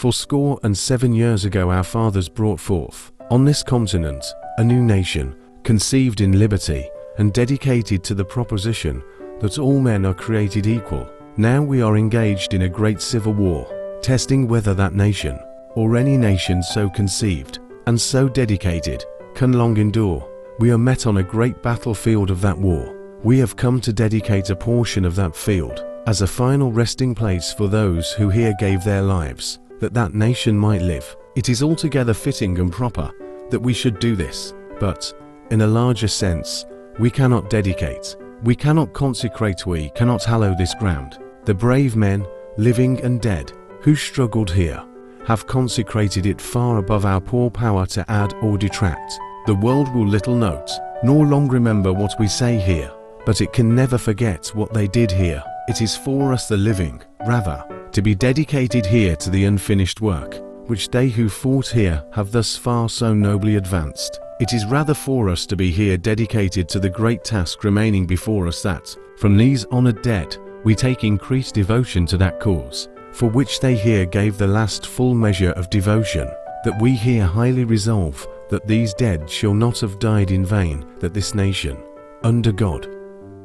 Fourscore and 7 years ago our fathers brought forth, on this continent, a new nation, conceived in liberty, and dedicated to the proposition that all men are created equal. Now we are engaged in a great civil war, testing whether that nation, or any nation so conceived, and so dedicated, can long endure. We are met on a great battlefield of that war. We have come to dedicate a portion of that field, as a final resting place for those who here gave their lives, that that nation might live. It is altogether fitting and proper that we should do this, but, in a larger sense, we cannot dedicate, we cannot consecrate, we cannot hallow this ground. The brave men, living and dead, who struggled here, have consecrated it far above our poor power to add or detract. The world will little note, nor long remember what we say here, but it can never forget what they did here. It is for us the living, rather, to be dedicated here to the unfinished work, which they who fought here have thus far so nobly advanced. It is rather for us to be here dedicated to the great task remaining before us, that, from these honoured dead, we take increased devotion to that cause, for which they here gave the last full measure of devotion, that we here highly resolve that these dead shall not have died in vain, that this nation, under God,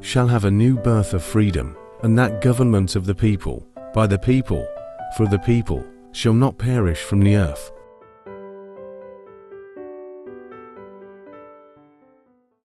shall have a new birth of freedom, and that government of the people, by the people, for the people, shall not perish from the earth.